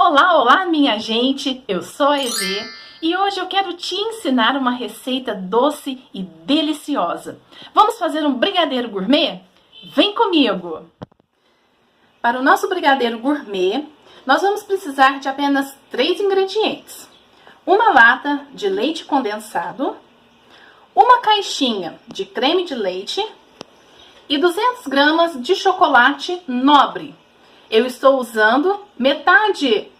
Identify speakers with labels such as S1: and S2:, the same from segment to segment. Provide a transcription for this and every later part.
S1: Olá, olá, minha gente! Eu sou a Evê e hoje eu quero te ensinar uma receita doce e deliciosa. Vamos fazer um brigadeiro gourmet? Vem comigo! Para o nosso brigadeiro gourmet, nós vamos precisar de apenas 3 ingredientes. Uma lata de leite condensado, uma caixinha de creme de leite e 200 gramas de chocolate nobre. Eu estou usando metade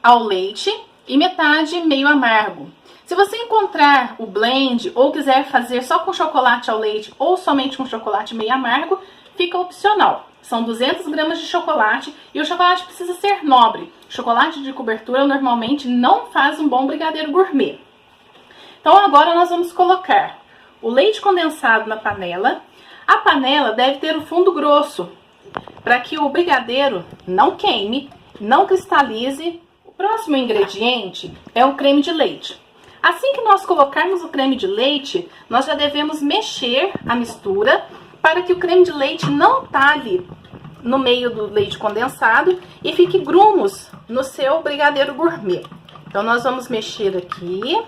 S1: ao leite e metade meio amargo. Se você encontrar o blend ou quiser fazer só com chocolate ao leite ou somente com chocolate meio amargo, fica opcional. São 200 gramas de chocolate e o chocolate precisa ser nobre. Chocolate de cobertura normalmente não faz um bom brigadeiro gourmet. Então agora nós vamos colocar o leite condensado na panela. A panela deve ter o fundo grosso, para que o brigadeiro não queime, não cristalize. O próximo ingrediente é o creme de leite. Assim que nós colocarmos o creme de leite, nós já devemos mexer a mistura para que o creme de leite não talhe no meio do leite condensado e fique grumos no seu brigadeiro gourmet. Então nós vamos mexer aqui.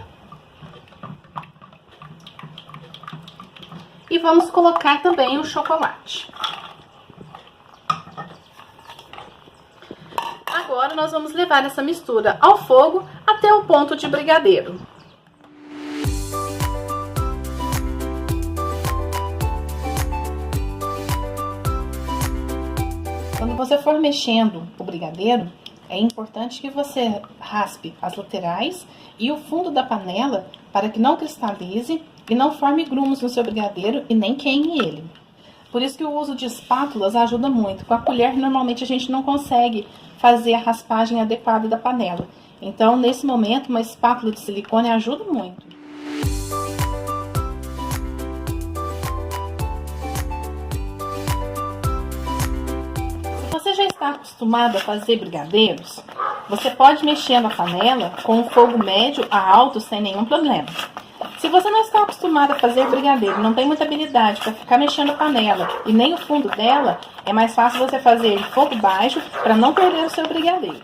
S1: E vamos colocar também o chocolate. Agora nós vamos levar essa mistura ao fogo até o ponto de brigadeiro. Quando você for mexendo o brigadeiro, é importante que você raspe as laterais e o fundo da panela para que não cristalize e não forme grumos no seu brigadeiro e nem queime ele. Por isso que o uso de espátulas ajuda muito. Com a colher, normalmente a gente não consegue fazer a raspagem adequada da panela. Então, nesse momento, uma espátula de silicone ajuda muito. Se você já está acostumado a fazer brigadeiros, você pode mexer na panela com o fogo médio a alto sem nenhum problema. Se você não está acostumado a fazer brigadeiro, não tem muita habilidade para ficar mexendo a panela e nem o fundo dela, é mais fácil você fazer em fogo baixo para não perder o seu brigadeiro.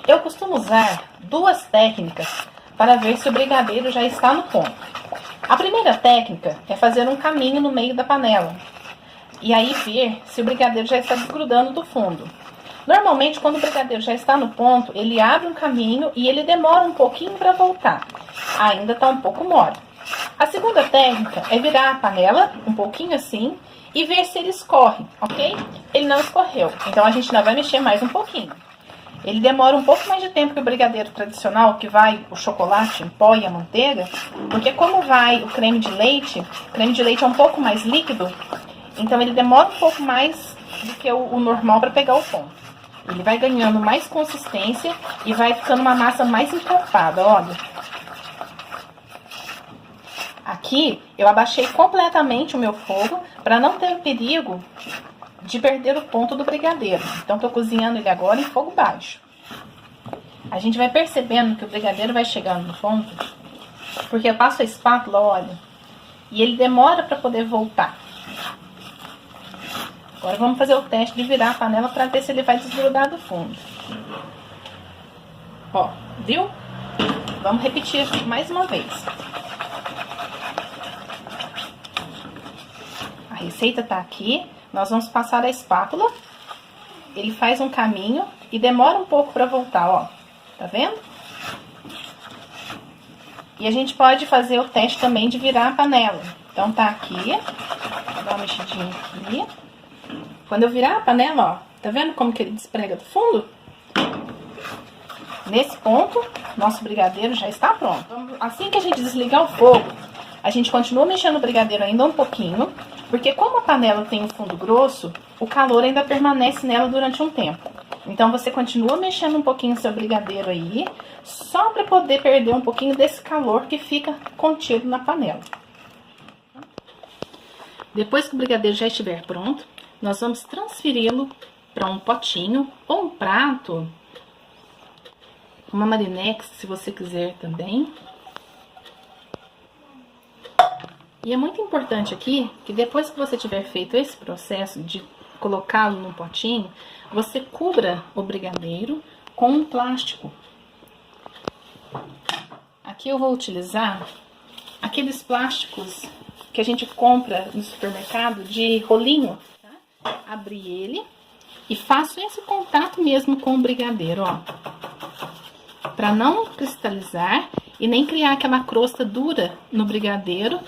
S1: Eu costumo usar 2 técnicas para ver se o brigadeiro já está no ponto. A primeira técnica é fazer um caminho no meio da panela e aí ver se o brigadeiro já está desgrudando do fundo. Normalmente, quando o brigadeiro já está no ponto, ele abre um caminho e ele demora um pouquinho para voltar. Ainda está um pouco mole. A segunda técnica é virar a panela um pouquinho assim e ver se ele escorre, ok? Ele não escorreu, então a gente ainda vai mexer mais um pouquinho. Ele demora um pouco mais de tempo que o brigadeiro tradicional, que vai o chocolate em pó e a manteiga, porque como vai o creme de leite é um pouco mais líquido, então ele demora um pouco mais do que o normal para pegar o ponto. Ele vai ganhando mais consistência e vai ficando uma massa mais encorpada, olha. Aqui eu abaixei completamente o meu fogo para não ter o perigo de perder o ponto do brigadeiro. Então estou cozinhando ele agora em fogo baixo. A gente vai percebendo que o brigadeiro vai chegando no ponto, porque eu passo a espátula, olha, e ele demora para poder voltar. Agora vamos fazer o teste de virar a panela para ver se ele vai desgrudar do fundo. Ó, viu? Vamos repetir mais uma vez. A receita tá aqui. Nós vamos passar a espátula. Ele faz um caminho e demora um pouco para voltar, ó. Tá vendo? E a gente pode fazer o teste também de virar a panela. Então tá aqui. Vou dar uma mexidinha aqui. Quando eu virar a panela, ó, tá vendo como que ele desprega do fundo? Nesse ponto, nosso brigadeiro já está pronto. Assim que a gente desligar o fogo, a gente continua mexendo o brigadeiro ainda um pouquinho, porque como a panela tem um fundo grosso, o calor ainda permanece nela durante um tempo. Então você continua mexendo um pouquinho o seu brigadeiro aí, só para poder perder um pouquinho desse calor que fica contido na panela. Depois que o brigadeiro já estiver pronto, nós vamos transferi-lo para um potinho ou um prato, uma marinex, se você quiser também. E é muito importante aqui que depois que você tiver feito esse processo de colocá-lo no potinho, você cubra o brigadeiro com um plástico. Aqui eu vou utilizar aqueles plásticos que a gente compra no supermercado de rolinho, tá? Abrir ele e faço esse contato mesmo com o brigadeiro, ó. Para não cristalizar e nem criar aquela crosta dura no brigadeiro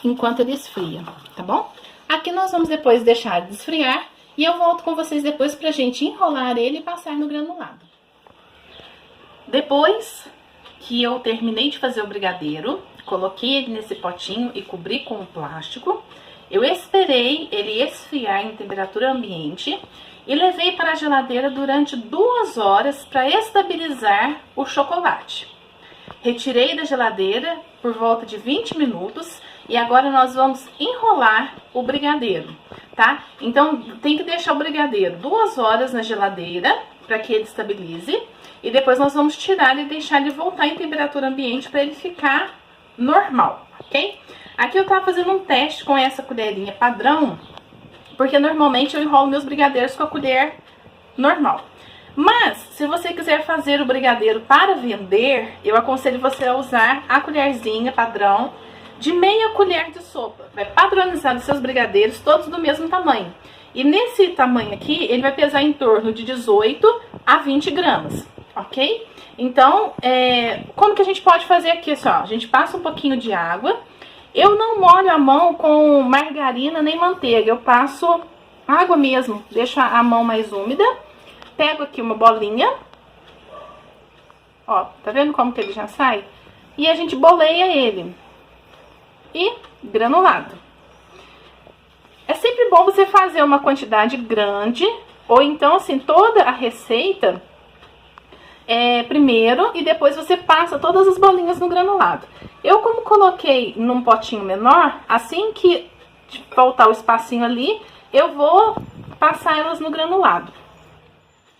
S1: enquanto ele esfria, tá bom? Aqui nós vamos depois deixar de esfriar e eu volto com vocês depois pra gente enrolar ele e passar no granulado. Depois que eu terminei de fazer o brigadeiro, coloquei ele nesse potinho e cobri com o plástico, eu esperei ele esfriar em temperatura ambiente e levei para a geladeira durante 2 horas para estabilizar o chocolate. Retirei da geladeira por volta de 20 minutos e agora nós vamos enrolar o brigadeiro, tá? Então tem que deixar o brigadeiro 2 horas na geladeira para que ele estabilize e depois nós vamos tirar e deixar ele voltar em temperatura ambiente para ele ficar normal, ok? Aqui eu tava fazendo um teste com essa colherinha padrão, porque normalmente eu enrolo meus brigadeiros com a colher normal. Mas, se você quiser fazer o brigadeiro para vender, eu aconselho você a usar a colherzinha padrão de meia colher de sopa. Vai padronizar os seus brigadeiros todos do mesmo tamanho. E nesse tamanho aqui, ele vai pesar em torno de 18 a 20 gramas, ok? Então, como que a gente pode fazer aqui? Assim, ó, a gente passa um pouquinho de água. Eu não molho a mão com margarina nem manteiga, eu passo água mesmo, deixo a mão mais úmida. Pego aqui uma bolinha, ó, tá vendo como que ele já sai? E a gente boleia ele. E granulado. É sempre bom você fazer uma quantidade grande, ou então assim, toda a receita primeiro e depois você passa todas as bolinhas no granulado. Eu, como coloquei num potinho menor, assim que faltar o espacinho ali, eu vou passar elas no granulado.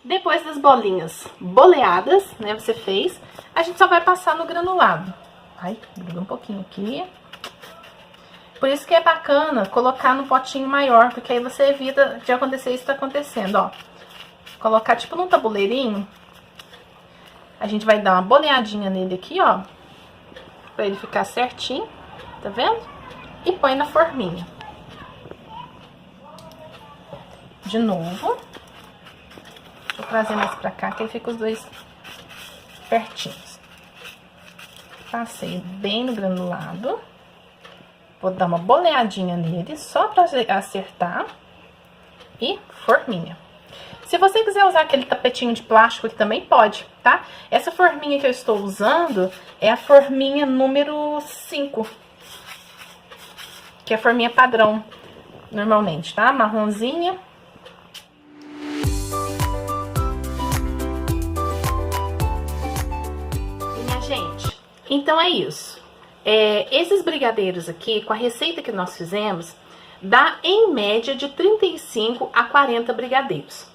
S1: Depois das bolinhas boleadas, né, você fez, a gente só vai passar no granulado. Ai, gruda um pouquinho aqui. Por isso que é bacana colocar no potinho maior, porque aí você evita de acontecer isso que tá acontecendo, ó. Colocar tipo num tabuleirinho. A gente vai dar uma boleadinha nele aqui, ó, pra ele ficar certinho, tá vendo? E põe na forminha. De novo. Vou trazer mais pra cá, que aí fica os dois pertinhos. Passei bem no granulado. Vou dar uma boleadinha nele, só pra acertar. E forminha. Se você quiser usar aquele tapetinho de plástico, que também pode, tá? Essa forminha que eu estou usando é a forminha número 5. Que é a forminha padrão, normalmente, tá? Marronzinha. Gente, então é isso. Esses brigadeiros aqui, com a receita que nós fizemos, dá em média de 35 a 40 brigadeiros.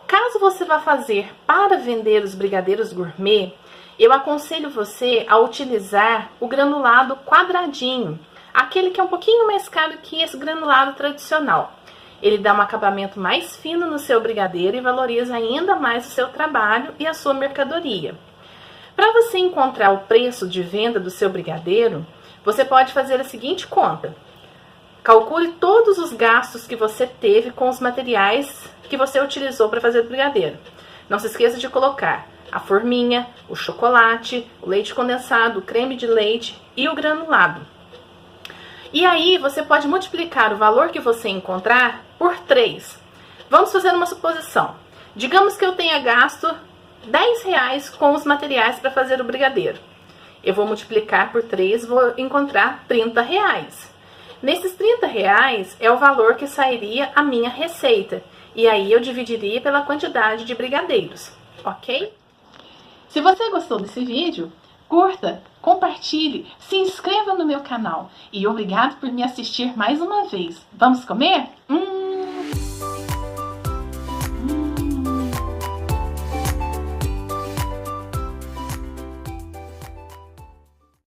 S1: Caso você vá fazer para vender os brigadeiros gourmet, eu aconselho você a utilizar o granulado quadradinho, aquele que é um pouquinho mais caro que esse granulado tradicional. Ele dá um acabamento mais fino no seu brigadeiro e valoriza ainda mais o seu trabalho e a sua mercadoria. Para você encontrar o preço de venda do seu brigadeiro, você pode fazer a seguinte conta. Calcule todos os gastos que você teve com os materiais que você utilizou para fazer o brigadeiro. Não se esqueça de colocar a forminha, o chocolate, o leite condensado, o creme de leite e o granulado. E aí você pode multiplicar o valor que você encontrar por 3. Vamos fazer uma suposição. Digamos que eu tenha gasto R$10 com os materiais para fazer o brigadeiro. Eu vou multiplicar por 3, vou encontrar R$30. Nesses R$30 é o valor que sairia a minha receita. E aí eu dividiria pela quantidade de brigadeiros, ok? Se você gostou desse vídeo, curta, compartilhe, se inscreva no meu canal. E obrigado por me assistir mais uma vez. Vamos comer?